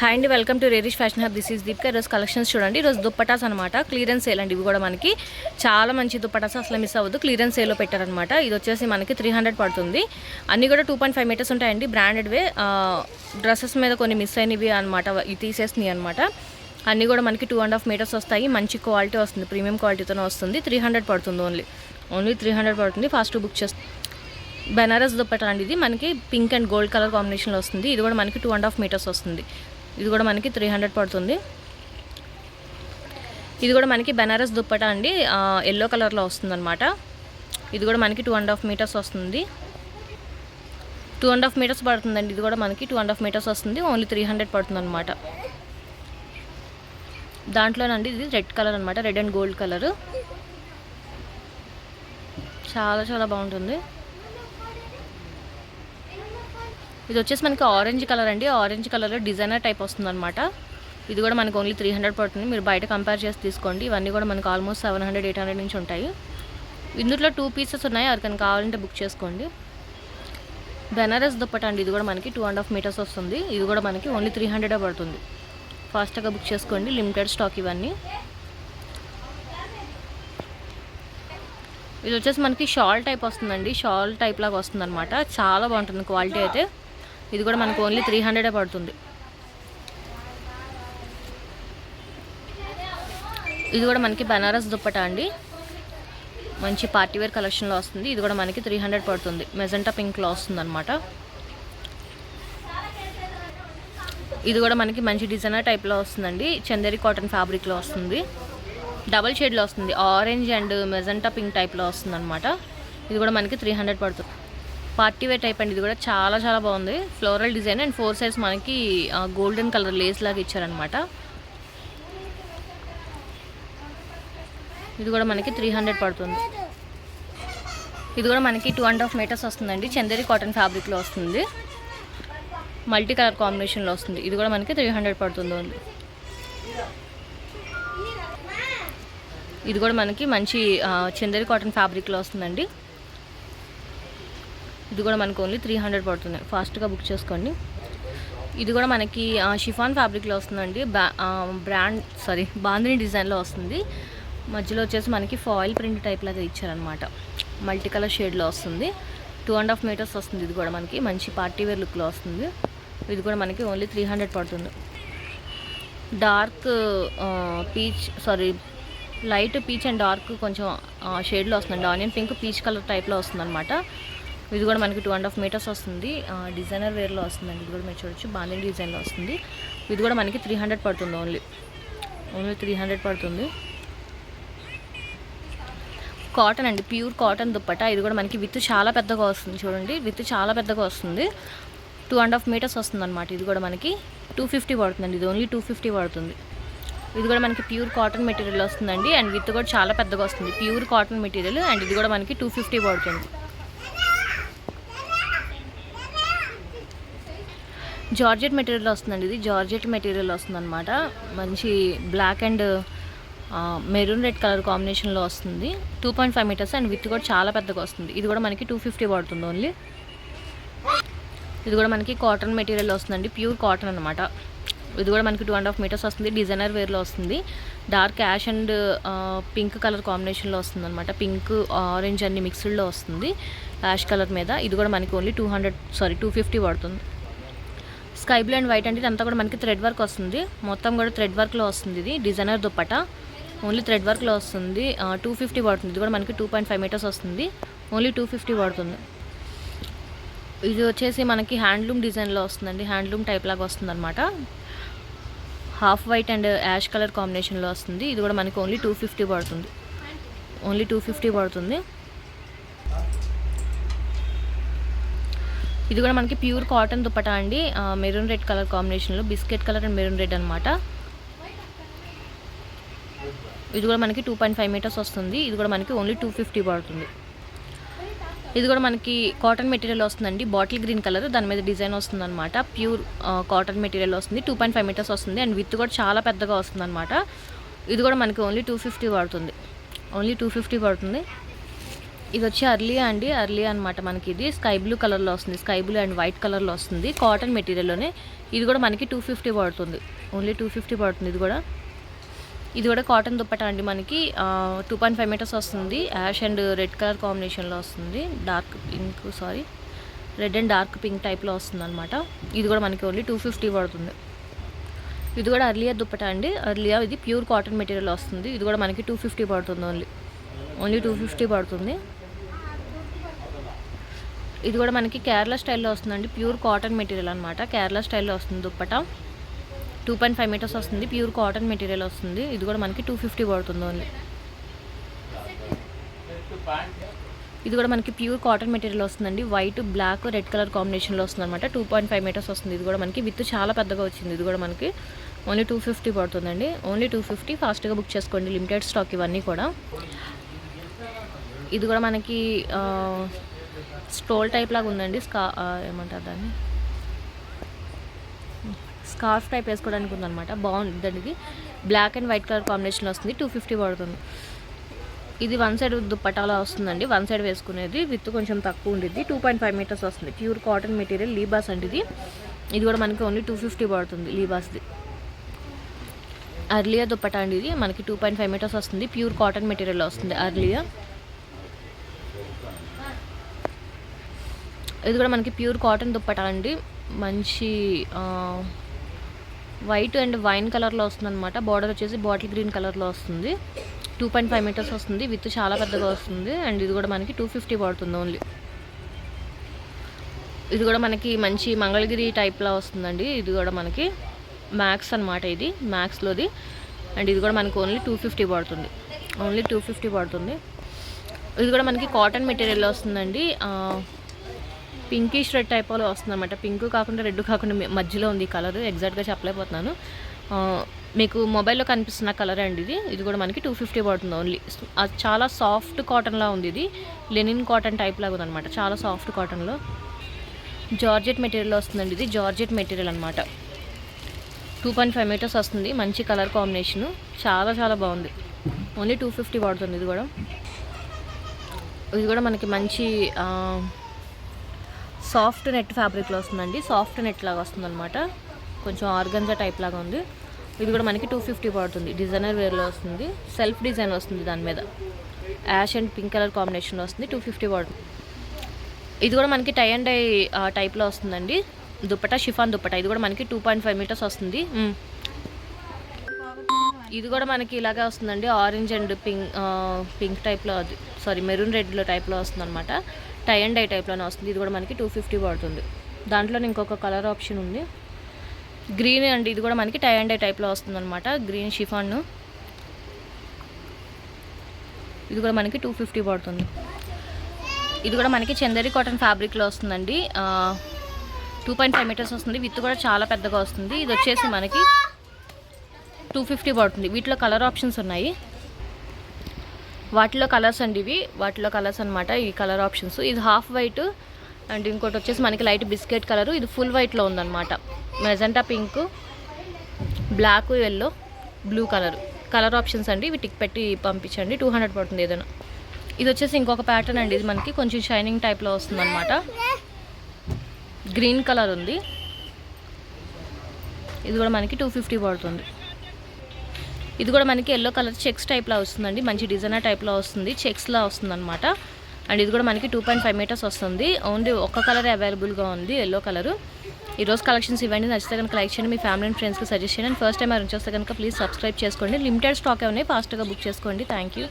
Hi అండి, welcome to Rarish fashion hub. This is Deepika. ఈరోజు collections చూడండి. ఈరోజు దుప్పటాస్ అనమాట. క్లియరెన్స్ సేల్ అండి. ఇవి కూడా మనకి చాలా మంచి దుప్పటాస్, అసలు మిస్ అవ్వద్దు. క్లియరెన్స్ సేల్లో పెట్టారనమాట. ఇది వచ్చేసి మనకి 300 పడుతుంది. అన్నీ కూడా 2.5 మీటర్స్ ఉంటాయండి. బ్రాండెడ్వే. డ్రెస్సెస్ మీద కొన్ని మిస్ అయినవి అనమాట, ఇవి తీసేసినాయి అనమాట. అన్నీ కూడా మనకి 2.5 మీటర్స్ వస్తాయి. మంచి క్వాలిటీ వస్తుంది, ప్రీమియం క్వాలిటీతోనే వస్తుంది. 300 పడుతుంది. ఓన్లీ 300 పడుతుంది. ఫాస్ట్ బుక్ చేస్తుంది. బెనారస్ దుప్పటా అండి. ఇది మనకి పింక్ అండ్ గోల్డ్ కలర్ కాంబినేషన్లో వస్తుంది. ఇది కూడా మనకి 2.5 మీటర్స్ వస్తుంది. ఇది కూడా మనకి 300 పడుతుంది. ఇది కూడా మనకి బెనారస్ దుప్పటా అండి, ఎల్లో కలర్లో వస్తుంది అనమాట. ఇది కూడా మనకి 2.5 మీటర్స్ వస్తుంది. 2.5 మీటర్స్ పడుతుందండి. ఇది కూడా మనకి 2.5 మీటర్స్ వస్తుంది. ఓన్లీ 300 పడుతుంది అనమాట. దాంట్లోనండి ఇది రెడ్ కలర్ అనమాట, రెడ్ అండ్ గోల్డ్ కలర్. చాలా చాలా బాగుంటుంది. ఇది వచ్చేసి మనకి ఆరెంజ్ కలర్ అండి. ఆరెంజ్ కలర్లో డిజైనర్ టైప్ వస్తుంది అనమాట. ఇది కూడా మనకు ఓన్లీ 300 పడుతుంది. మీరు బయట కంపేర్ చేసి తీసుకోండి. ఇవన్నీ కూడా మనకు ఆల్మోస్ట్ 700-800 నుంచి ఉంటాయి. ఇందులో 2 పీసెస్ ఉన్నాయి. ఎవరికైనా కావాలంటే బుక్ చేసుకోండి. బెనారస్ దుప్పటా అండి. ఇది కూడా మనకి 2.5 మీటర్స్ వస్తుంది. ఇది కూడా మనకి ఓన్లీ 300 పడుతుంది. ఫాస్ట్గా బుక్ చేసుకోండి. లిమిటెడ్ స్టాక్ ఇవన్నీ. ఇది వచ్చేసి మనకి షాల్ టైప్ వస్తుందండి. షాల్ టైప్ లాగా వస్తుంది అనమాట. చాలా బాగుంటుంది క్వాలిటీ అయితే. ఇది కూడా మనకు ఓన్లీ 300 పడుతుంది. ఇది కూడా మనకి బనారస్ దుప్పటా అండి. మంచి పార్టీవేర్ కలెక్షన్లో వస్తుంది. ఇది కూడా మనకి 300 పడుతుంది. మెజెంటా పింక్లో వస్తుంది అనమాట. ఇది కూడా మనకి మంచి డిజైనర్ టైప్లో వస్తుందండి. చందేరి కాటన్ ఫ్యాబ్రిక్లో వస్తుంది. డబల్ షేడ్లో వస్తుంది. ఆరెంజ్ అండ్ మెజెంటా పింక్ టైప్లో వస్తుంది అనమాట. ఇది కూడా మనకి 300 పడుతుంది. పార్టీవేర్ టైప్ అండి. ఇది కూడా చాలా చాలా బాగుంది. ఫ్లోరల్ డిజైన్ అండ్ 4 సైడ్స్ మనకి గోల్డెన్ కలర్ లేస్ లాగా ఇచ్చారనమాట. ఇది కూడా మనకి 300 పడుతుంది. ఇది కూడా మనకి 2.5 మీటర్స్ వస్తుందండి. చందేరి కాటన్ ఫ్యాబ్రిక్లో వస్తుంది. మల్టీ కలర్ కాంబినేషన్లో వస్తుంది. ఇది కూడా మనకి 300 పడుతుంది. ఇది కూడా మనకి మంచి చందేరి కాటన్ ఫ్యాబ్రిక్లో వస్తుందండి. ఇది కూడా మనకు ఓన్లీ 300 పడుతుంది. ఫాస్ట్గా బుక్ చేసుకోండి. ఇది కూడా మనకి షిఫాన్ ఫ్యాబ్రిక్లో వస్తుందండి. బాందిని డిజైన్లో వస్తుంది. మధ్యలో వచ్చేసి మనకి ఫాయిల్ ప్రింట్ టైప్ లాగా ఇచ్చారనమాట. మల్టీ కలర్ షేడ్లో వస్తుంది. 2.5 మీటర్స్ వస్తుంది. ఇది కూడా మనకి మంచి పార్టీవేర్ లుక్లో వస్తుంది. ఇది కూడా మనకి ఓన్లీ 300 పడుతుంది. Dark light peach and dark కొంచెం షేడ్లో వస్తుందండి. ఆనియన్ పింక్ పీచ్ కలర్ టైప్లో వస్తుంది అనమాట. ఇది కూడా మనకి 2.5 మీటర్స్ వస్తుంది. డిజైనర్ వేర్లో వస్తుందండి. ఇది కూడా మీరు చూడొచ్చు, బాందిని డిజైన్లో వస్తుంది. ఇది కూడా మనకి 300 పడుతుంది. ఓన్లీ 300 పడుతుంది. కాటన్ అండి, ప్యూర్ కాటన్ దుప్పటా. ఇది కూడా మనకి విత్ చాలా పెద్దగా వస్తుంది. చూడండి, విత్ చాలా పెద్దగా వస్తుంది. 2.5 మీటర్స్ వస్తుంది అనమాట. ఇది కూడా మనకి 250 పడుతుందండి. ఇది ఓన్లీ 250 పడుతుంది. ఇది కూడా మనకి ప్యూర్ కాటన్ మెటీరియల్ వస్తుందండి. అండ్ విత్ కూడా చాలా పెద్దగా వస్తుంది. Pure cotton material. అండ్ ఇది కూడా మనకి 250 పడుతుంది. జార్జెట్ మెటీరియల్ వస్తుందండి. ఇది జార్జెట్ మెటీరియల్ వస్తుంది అనమాట. మంచి black and maroon red colour కాంబినేషన్లో వస్తుంది. 2.5 మీటర్స్ అండ్ విత్ కూడా చాలా పెద్దగా వస్తుంది. ఇది కూడా మనకి 250 పడుతుంది ఓన్లీ. ఇది కూడా మనకి కాటన్ మెటీరియల్ వస్తుందండి. ప్యూర్ కాటన్ అనమాట. ఇది కూడా మనకి 2.5 మీటర్స్ వస్తుంది. డిజైనర్ వేర్లో వస్తుంది. Dark ash and pink colour కాంబినేషన్లో వస్తుంది అనమాట. పింక్ ఆరెంజ్ అన్ని మిక్స్డ్లో వస్తుంది యాష్ కలర్ మీద. ఇది కూడా మనకి ఓన్లీ 250 పడుతుంది. స్కై బ్లూ అండ్ వైట్ అంటే ఇదంతా కూడా మనకి థ్రెడ్ వర్క్ వస్తుంది. మొత్తం కూడా థ్రెడ్ వర్క్లో వస్తుంది. ఇది డిజైనర్ దుప్పటా. ఓన్లీ థ్రెడ్ వర్క్లో వస్తుంది. 250 పడుతుంది. ఇది కూడా మనకి 2.5 మీటర్స్ వస్తుంది. ఓన్లీ 250 పడుతుంది. ఇది వచ్చేసి మనకి హ్యాండ్లూమ్ డిజైన్లో వస్తుందండి. హ్యాండ్లూమ్ టైప్ లాగా వస్తుంది అనమాట. Half white and ash colour కాంబినేషన్లో వస్తుంది. ఇది కూడా మనకి ఓన్లీ 250 పడుతుంది. ఓన్లీ 250 పడుతుంది. ఇది కూడా మనకి ప్యూర్ కాటన్ దుప్పటా అండి. మెరూన్ రెడ్ కలర్ కాంబినేషన్లో, biscuit colour and maroon red అనమాట. ఇది కూడా మనకి 2.5 మీటర్స్ వస్తుంది. ఇది కూడా మనకి ఓన్లీ 250 పడుతుంది. ఇది కూడా మనకి కాటన్ మెటీరియల్ వస్తుందండి. బాటిల్ గ్రీన్ కలర్, దాని మీద డిజైన్ వస్తుంది అనమాట. ప్యూర్ కాటన్ మెటీరియల్ వస్తుంది. 2.5 మీటర్స్ వస్తుంది. అండ్ విత్ కూడా చాలా పెద్దగా వస్తుంది అనమాట. ఇది కూడా మనకి ఓన్లీ 250 పడుతుంది. ఓన్లీ 250 పడుతుంది. ఇది వచ్చి అర్లియా అండి, అర్లియా అనమాట. మనకి ఇది స్కై బ్లూ కలర్లో వస్తుంది, స్కై బ్లూ అండ్ వైట్ కలర్లో వస్తుంది. కాటన్ మెటీరియల్లోనే ఇది కూడా మనకి 250 పడుతుంది, ఓన్లీ 250 పడుతుంది. ఇది కూడా కాటన్ దుప్పట అండి. మనకి 2.5 మీటర్స్ వస్తుంది. యాష్ అండ్ రెడ్ కలర్ కాంబినేషన్లో వస్తుంది. రెడ్ అండ్ డార్క్ పింక్ టైప్లో వస్తుంది అనమాట. ఇది కూడా మనకి ఓన్లీ 250 పడుతుంది. ఇది కూడా అర్లియా దుప్పట అండి, అర్లియా. ఇది ప్యూర్ కాటన్ మెటీరియల్ వస్తుంది. ఇది కూడా మనకి 250 పడుతుంది, ఓన్లీ 250 పడుతుంది. ఇది కూడా మనకి కేరళ స్టైల్లో వస్తుందండి, ప్యూర్ కాటన్ మెటీరియల్ అనమాట. కేరళ స్టైల్లో వస్తుంది దుప్పట. 2.5 మీటర్స్ వస్తుంది, ప్యూర్ కాటన్ మెటీరియల్ వస్తుంది. ఇది కూడా మనకి 250 పడుతుంది ఓన్లీ. ఇది కూడా మనకి ప్యూర్ కాటన్ మెటీరియల్ వస్తుందండి. వైట్, బ్లాక్, రెడ్ కలర్ కాంబినేషన్లో వస్తుంది అనమాట. 2.5 మీటర్స్ వస్తుంది. ఇది కూడా మనకి విత్ చాలా పెద్దగా వచ్చింది. ఇది కూడా మనకి ఓన్లీ 250 పడుతుందండి, ఓన్లీ 250. ఫాస్ట్గా బుక్ చేసుకోండి, లిమిటెడ్ స్టాక్ ఇవన్నీ కూడా. ఇది కూడా మనకి స్టోల్ టైప్ లాగా ఉందండి. ఏమంటారు దాన్ని, స్కార్ఫ్ టైప్ వేసుకోవడానికి ఉందన్నమాట. బాగుంది. ఇది బ్లాక్ అండ్ వైట్ కలర్ కాంబినేషన్లో వస్తుంది. 250 పడుతుంది. ఇది వన్ సైడ్ దుప్పటాలా వస్తుందండి, వన్ సైడ్ వేసుకునేది. విత్ కొంచెం తక్కువ ఉండేది. 2.5 మీటర్స్ వస్తుంది. ప్యూర్ కాటన్ మెటీరియల్, లీబాస్ అండి ఇది. ఇది కూడా మనకి ఓన్లీ 250 పడుతుంది, లీబాస్ది. అర్లియా దుప్పటా అండి. ఇది మనకి 2.5 మీటర్స్ వస్తుంది. ప్యూర్ కాటన్ మెటీరియల్ వస్తుంది అర్లియా. ఇది కూడా మనకి ప్యూర్ కాటన్ దుప్పటా అండి. మంచి వైట్ అండ్ వైన్ కలర్లో వస్తుంది అనమాట. బార్డర్ వచ్చేసి బాటిల్ గ్రీన్ కలర్లో వస్తుంది. 2.5 మీటర్స్ వస్తుంది. విత్ చాలా పెద్దగా వస్తుంది. అండ్ ఇది కూడా మనకి 250 పడుతుంది ఓన్లీ. ఇది కూడా మనకి మంచి మంగళగిరి టైప్లో వస్తుందండి. ఇది కూడా మనకి మ్యాక్స్ అనమాట, ఇది మ్యాక్స్లోది. అండ్ ఇది కూడా మనకి ఓన్లీ 250 పడుతుంది, ఓన్లీ 250 పడుతుంది. ఇది కూడా మనకి కాటన్ మెటీరియల్లో వస్తుందండి. పింకిష్ రెడ్ టైప్లో వస్తుంది అనమాట. పింక్ కాకుండా రెడ్ కాకుండా మధ్యలో ఉంది ఈ కలర్. ఎగ్జాక్ట్గా చెప్పలేకపోతున్నాను. మీకు మొబైల్లో కనిపిస్తున్న కలర్ అండి ఇది. ఇది కూడా మనకి 250 పడుతుంది ఓన్లీ. చాలా సాఫ్ట్ కాటన్లా ఉంది. ఇది లెనిన్ కాటన్ టైప్ లాగా ఉందన్నమాట, చాలా సాఫ్ట్ కాటన్లో. జార్జెట్ మెటీరియల్ వస్తుందండి. ఇది జార్జెట్ మెటీరియల్ అనమాట. 2.5 మీటర్స్ వస్తుంది. మంచి కలర్ కాంబినేషను, చాలా చాలా బాగుంది. ఓన్లీ 250 పడుతుంది. ఇది కూడా మనకి మంచి సాఫ్ట్ నెట్ ఫ్యాబ్రిక్లో వస్తుందండి. సాఫ్ట్ నెట్ లాగా వస్తుంది అనమాట. కొంచెం ఆర్గంజా టైప్ లాగా ఉంది. ఇది కూడా మనకి 250 పడుతుంది. డిజైనర్ వేర్లో వస్తుంది. సెల్ఫ్ డిజైన్ వస్తుంది దాని మీద. యాష్ అండ్ పింక్ కలర్ కాంబినేషన్లో వస్తుంది. 250 పడుతుంది. ఇది కూడా మనకి టై అండ్ డై టైప్లో వస్తుందండి దుప్పటా, షిఫాన్ దుప్పటా. ఇది కూడా మనకి 2.5 మీటర్స్ వస్తుంది. ఇది కూడా మనకి ఇలాగే వస్తుందండి. ఆరెంజ్ అండ్ పింక్ టైప్లో, మెరూన్ రెడ్లో టైప్లో వస్తుంది అనమాట. టై అండ్ డై టైప్లోనే వస్తుంది. ఇది కూడా మనకి 250 పడుతుంది. దాంట్లో ఇంకొక కలర్ ఆప్షన్ ఉంది, గ్రీన్ అండి. ఇది కూడా మనకి టై అండ్ డై టైప్లో వస్తుంది అనమాట. Green chiffon. ఇది కూడా మనకి 250 పడుతుంది. ఇది కూడా మనకి చందేరి కాటన్ ఫ్యాబ్రిక్లో వస్తుందండి. 2.5 మీటర్స్ వస్తుంది. విత్ కూడా చాలా పెద్దగా వస్తుంది. ఇది వచ్చేసి మనకి 250 పడుతుంది. వీటిలో కలర్ ఆప్షన్స్ ఉన్నాయి. వాటిలో కలర్స్ అండి ఇవి, వాటిలో కలర్స్ అనమాట. ఈ కలర్ ఆప్షన్స్. ఇది హాఫ్ వైట్ అండ్ ఇంకోటి వచ్చేసి మనకి లైట్ బిస్కెట్ కలరు. ఇది ఫుల్ వైట్లో ఉందన్నమాట. Magenta pink, black, yellow, blue colour options అండి. ఇవి టిక్ పెట్టి పంపించండి. 200 పడుతుంది ఏదైనా. ఇది వచ్చేసి ఇంకొక ప్యాటర్న్ అండి. ఇది మనకి కొంచెం షైనింగ్ టైప్లో వస్తుంది అనమాట. గ్రీన్ కలర్ ఉంది. ఇది కూడా మనకి 250 పడుతుంది. ఇది కూడా మనకి ఎల్లో కలర్ చెక్స్ టైప్లో వస్తుందండి. మంచి డిజైనర్ టైప్లో వస్తుంది, చెక్స్లా వస్తుంది అనమాట. అండ్ ఇది కూడా మనకి 2.5 మీటర్స్ వస్తుంది. ఓన్లీ ఒక్క కలర్ అవైలబుల్గా ఉంది, ఎల్లో కలరు. ఈరోజు కలెక్షన్స్ ఇవ్వండి. నచ్చితే కనుక లైక్ చేయండి, మీ ఫ్యామిలీ అండ్ ఫ్రెండ్స్కి సజెస్ట్ చేయండి. అండ్ ఫస్ట్ టైం ఎవరు చూస్తే కనుక ప్లీజ్ సబ్స్క్రైబ్ చేసుకోండి. లిమిటెడ్ స్టాక్ ఉన్నాయి, ఫాస్ట్గా బుక్ చేసుకోండి. Thank you.